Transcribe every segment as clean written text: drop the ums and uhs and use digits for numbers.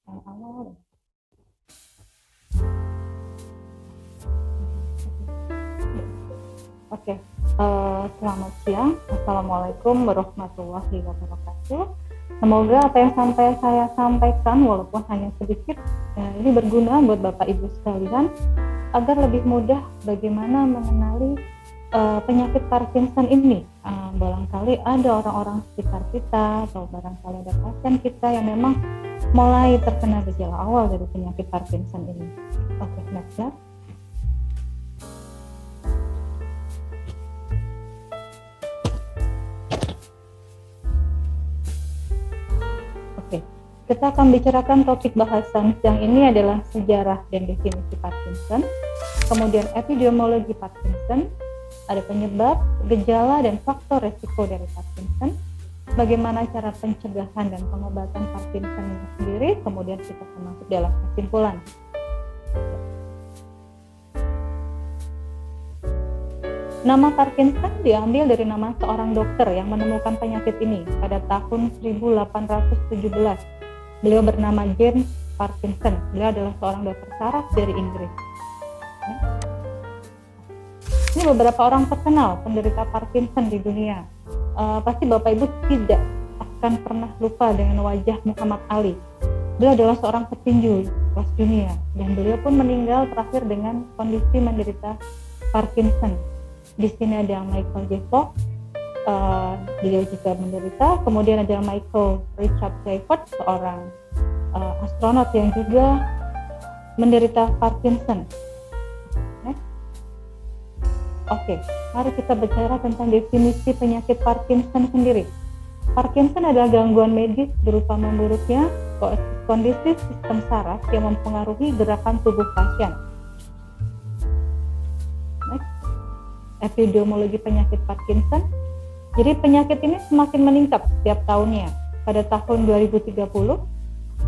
Awal. Oke, selamat siang. Assalamualaikum warahmatullahi wabarakatuh. Semoga apa yang saya sampaikan, walaupun hanya sedikit, ini berguna buat Bapak Ibu sekalian, agar lebih mudah bagaimana mengenali penyakit Parkinson ini. Barangkali ada orang-orang sekitar kita, atau barangkali ada pasien kita yang memang mulai terkena gejala awal dari penyakit Parkinson ini. Oke, next slide. Oke, kita akan bicarakan topik bahasan siang ini adalah sejarah dan definisi Parkinson, kemudian epidemiologi Parkinson, ada penyebab, gejala, dan faktor resiko dari Parkinson, bagaimana cara pencegahan dan pengobatan Parkinson itu sendiri, kemudian kita akan masuk dalam kesimpulan. Nama Parkinson diambil dari nama seorang dokter yang menemukan penyakit ini pada tahun 1817. Beliau bernama James Parkinson. Beliau adalah seorang dokter saraf dari Inggris. Ini beberapa orang terkenal penderita Parkinson di dunia. Pasti Bapak Ibu tidak akan pernah lupa dengan wajah Muhammad Ali. Beliau adalah seorang petinju kelas dunia dan beliau pun meninggal terakhir dengan kondisi menderita Parkinson. Di sini ada Michael J. Fox, beliau juga menderita. Kemudian ada Michael Richard Clifford, seorang astronot yang juga menderita Parkinson. Oke, mari kita bicara tentang definisi penyakit Parkinson sendiri. Parkinson adalah gangguan medis berupa memburuknya kondisi sistem saraf yang mempengaruhi gerakan tubuh pasien. Next. Epidemiologi penyakit Parkinson. Jadi penyakit ini semakin meningkat setiap tahunnya. Pada tahun 2030,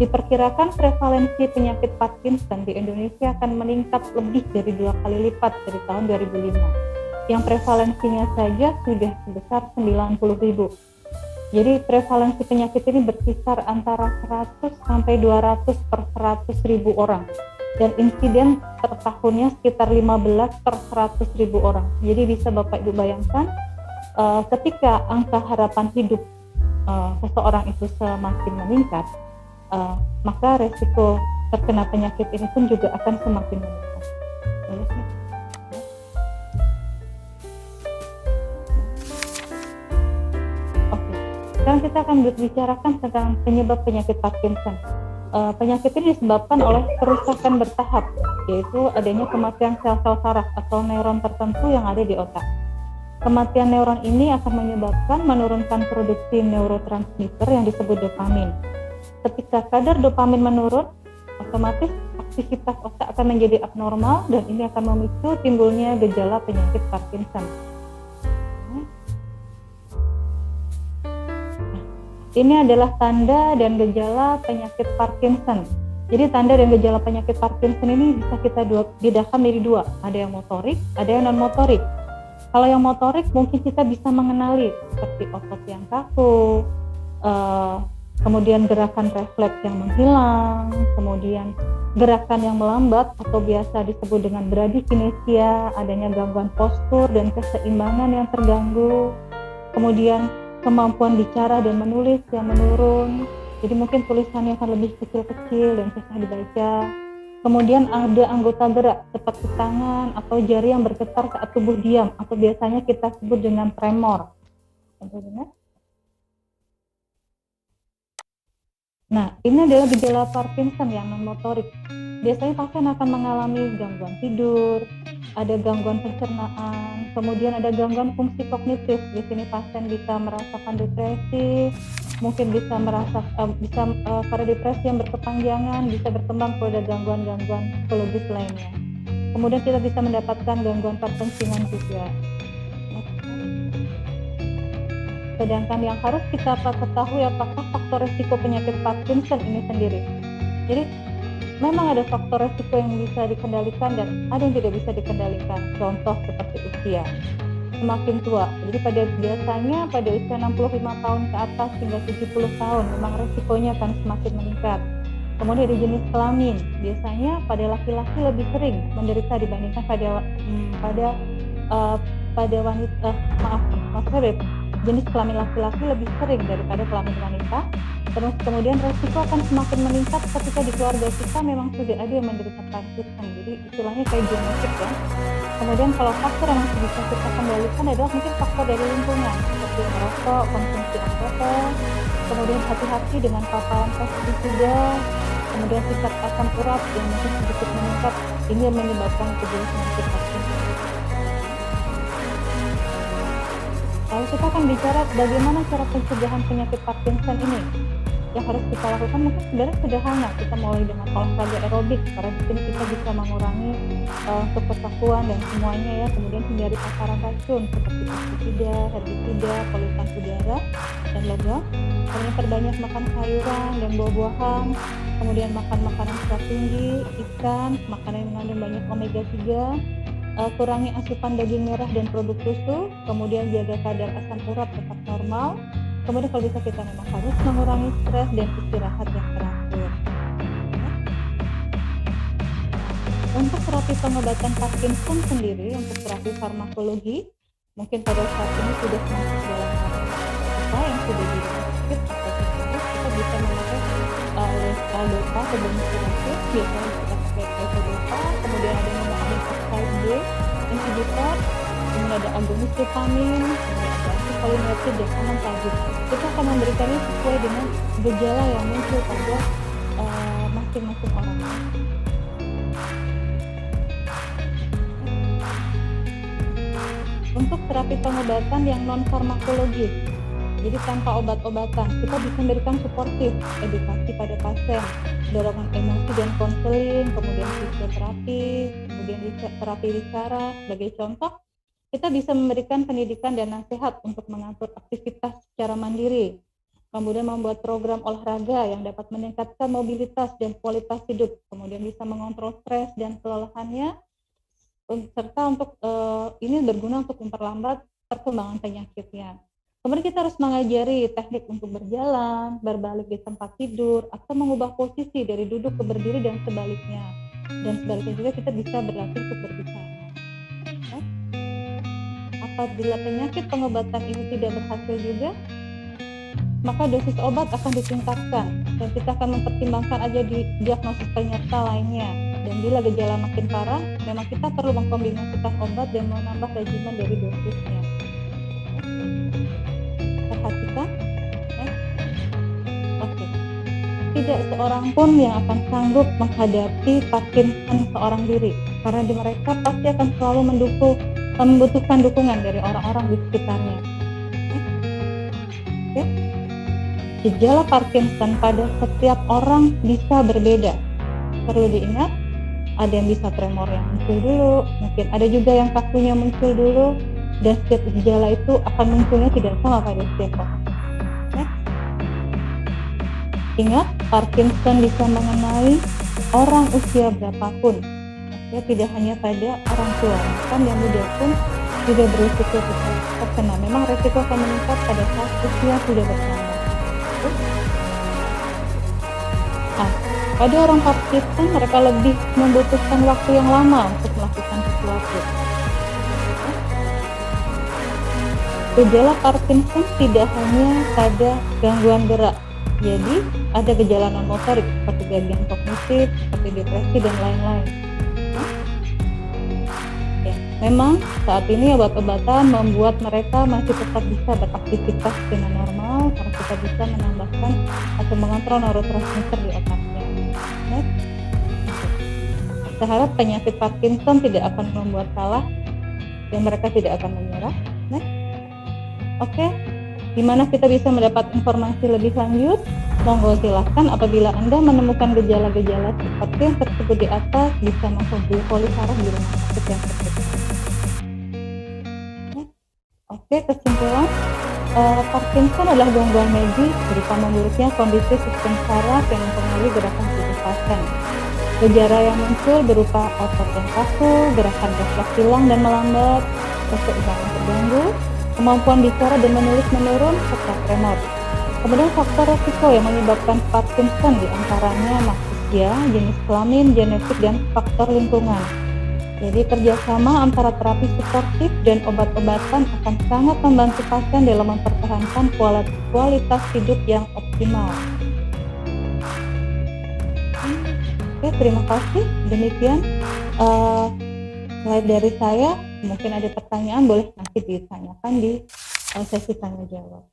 diperkirakan prevalensi penyakit Parkinson di Indonesia akan meningkat lebih dari 2 kali lipat dari tahun 2005. Yang prevalensinya saja sudah sebesar 90.000. Jadi prevalensi penyakit ini berkisar antara 100 sampai 200 per 100.000 orang. Dan insiden per tahunnya sekitar 15 per 100.000 orang. Jadi bisa Bapak Ibu bayangkan, ketika angka harapan hidup seseorang itu semakin meningkat, maka resiko terkena penyakit ini pun juga akan semakin meningkat. Oke, sekarang kita akan berbicarakan tentang penyebab penyakit Parkinson. Penyakit ini disebabkan oleh kerusakan bertahap, yaitu adanya kematian sel-sel saraf atau neuron tertentu yang ada di otak. Kematian neuron ini akan menyebabkan menurunkan produksi neurotransmitter yang disebut dopamin. Ketika kadar dopamin menurun, otomatis aktivitas otak akan menjadi abnormal dan ini akan memicu timbulnya gejala penyakit Parkinson. Ini adalah tanda dan gejala penyakit Parkinson. Jadi tanda dan gejala penyakit Parkinson ini bisa kita bedakan dari dua. Ada yang motorik, ada yang non-motorik. Kalau yang motorik mungkin kita bisa mengenali seperti otot yang kaku, kemudian gerakan refleks yang menghilang, kemudian gerakan yang melambat atau biasa disebut dengan bradykinesia, adanya gangguan postur dan keseimbangan yang terganggu, kemudian kemampuan bicara dan menulis yang menurun, jadi mungkin tulisannya akan lebih kecil-kecil dan susah dibaca. Kemudian ada anggota gerak seperti tangan atau jari yang bergetar saat tubuh diam atau biasanya kita sebut dengan tremor. Nah, ini adalah gejala Parkinson yang non-motorik. Biasanya pasien akan mengalami gangguan tidur, ada gangguan pencernaan, kemudian ada gangguan fungsi kognitif. Di sini pasien bisa merasakan depresi, mungkin bisa pada depresi yang berkepanjangan, bisa berkembang pada gangguan-gangguan psikologis lainnya. Kemudian kita bisa mendapatkan gangguan pertensingan juga. Sedangkan yang harus kita ketahui apakah faktor risiko penyakit Parkinson ini sendiri. Jadi memang ada faktor risiko yang bisa dikendalikan dan ada yang tidak bisa dikendalikan. Contoh seperti usia. Semakin tua, jadi biasanya pada usia 65 tahun ke atas hingga 70 tahun memang risikonya akan semakin meningkat. Kemudian dari jenis kelamin, biasanya pada laki-laki lebih sering menderita dibandingkan pada wanita. Maksudnya jenis kelamin laki-laki lebih sering daripada kelamin wanita. Terus kemudian resiko akan semakin meningkat ketika di keluarga kita memang sudah ada yang menderita Parkinson. Jadi istilahnya kayak genetik ya. Kemudian kalau faktor yang masih bisa kita kendalikan adalah mungkin faktor dari lingkungan seperti merokok, konsumsi alkohol, kemudian hati-hati dengan paparan pestisida, kemudian tingkat asam urat yang mungkin sedikit meningkat, ini yang menyebabkan penyakit Parkinson. Lalu kita akan bicara bagaimana cara pencegahan penyakit Parkinson ini. Yang harus kita lakukan mungkin sebenarnya sederhana. Kita mulai dengan olahraga aerobik, karena di sini kita bisa mengurangi kepesakuan dan semuanya ya. Kemudian hindari paparan racun seperti pestisida, herbisida, polutan udara dan logam. Kemudian perbanyak makan sayuran dan buah-buahan. Kemudian makan makanan serat tinggi, ikan, makanan yang mengandung banyak omega 3. Kurangi asupan daging merah dan produk susu, kemudian jaga kadar asam urat tetap normal. Kemudian kalau bisa kita memang harus mengurangi stres dan istirahat yang teratur. Untuk terapi pengobatan Parkinson sendiri, untuk terapi farmakologi, mungkin pada saat ini sudah masuk dalam kita yang sudah di rumah sakit atau kita bisa memakai levodopa sebelum terapi, biasanya kita pakai levodopa, kemudian ada namanya oxide D inhibitor, kemudian ada agonis dopamin, kemudian ada anticholinergic dan analgesic. Kita akan memberikannya sesuai dengan gejala yang muncul pada masing-masing orang. Untuk terapi pengobatan yang non farmakologis, jadi tanpa obat-obatan, kita bisa memberikan suportif, edukasi pada pasien, dorongan emosi dan konseling, kemudian fisioterapi, kemudian terapi bicara. Sebagai contoh, kita bisa memberikan pendidikan dan nasihat untuk mengatur aktivitas secara mandiri, kemudian membuat program olahraga yang dapat meningkatkan mobilitas dan kualitas hidup, kemudian bisa mengontrol stres dan kelelahannya, serta untuk ini berguna untuk memperlambat perkembangan penyakitnya. Kemudian kita harus mengajari teknik untuk berjalan, berbalik di tempat tidur, atau mengubah posisi dari duduk ke berdiri dan sebaliknya. Dan sebaliknya juga kita bisa berlatih untuk berbicara. Apabila penyakit pengobatan ini tidak berhasil juga, maka dosis obat akan ditingkatkan dan kita akan mempertimbangkan aja di diagnosis penyerta lainnya. Dan bila gejala makin parah, memang kita perlu mengkombinasikan obat dan menambah regimen dari dosisnya. Perhatikan, Oke. Tidak seorang pun yang akan sanggup menghadapi Parkinson seorang diri, karena di mereka pasti akan selalu membutuhkan dukungan dari orang-orang di sekitarnya. Oke. Gejala Parkinson pada setiap orang bisa berbeda. Perlu diingat, ada yang bisa tremor yang muncul dulu, mungkin ada juga yang kakunya muncul dulu, dan setiap gejala itu akan munculnya tidak sama pada setiap orang. Ingat, Parkinson bisa mengenai orang usia berapapun. Ya, tidak hanya pada orang tua, bahkan yang muda pun juga berisiko terkena. Memang risiko akan meningkat pada saat usia sudah bertambah. Pada orang Parkinson, mereka lebih membutuhkan waktu yang lama untuk melakukan sesuatu. Gejala Parkinson tidak hanya pada gangguan gerak, jadi ada gejala non-motorik seperti gangguan kognitif, seperti depresi dan lain-lain. Ya, memang saat ini obat-obatan membuat mereka masih tetap bisa beraktivitas dengan normal karena kita bisa menambahkan atau mengontrol neurotransmitter di otaknya. Saya harap penyakit Parkinson tidak akan membuat kalah dan mereka tidak akan menyerah. Oke, di mana kita bisa mendapat informasi lebih lanjut? Monggo silahkan apabila Anda menemukan gejala-gejala seperti yang tersebut di atas, bisa menghubungi Polisaraf di rumah sakit yang tersebut. Oke, kesimpulan, Parkinson adalah gangguan medis berupa memburuknya kondisi sistem saraf yang mempengaruhi gerakan tubuh pasien. Gejala yang muncul berupa otot yang kaku, gerakan refleks hilang dan melambat, keseimbangan terganggu, kemampuan bicara dan menulis menurun, serta tremor. Kemudian faktor resiko yang menyebabkan Parkinson diantaranya usia, jenis kelamin, genetik, dan faktor lingkungan. Jadi kerjasama antara terapi suportif dan obat-obatan akan sangat membantu pasien dalam mempertahankan kualitas hidup yang optimal. Oke, terima kasih. Demikian slide dari saya. Mungkin ada pertanyaan, boleh nanti ditanyakan di sesi tanya jawab.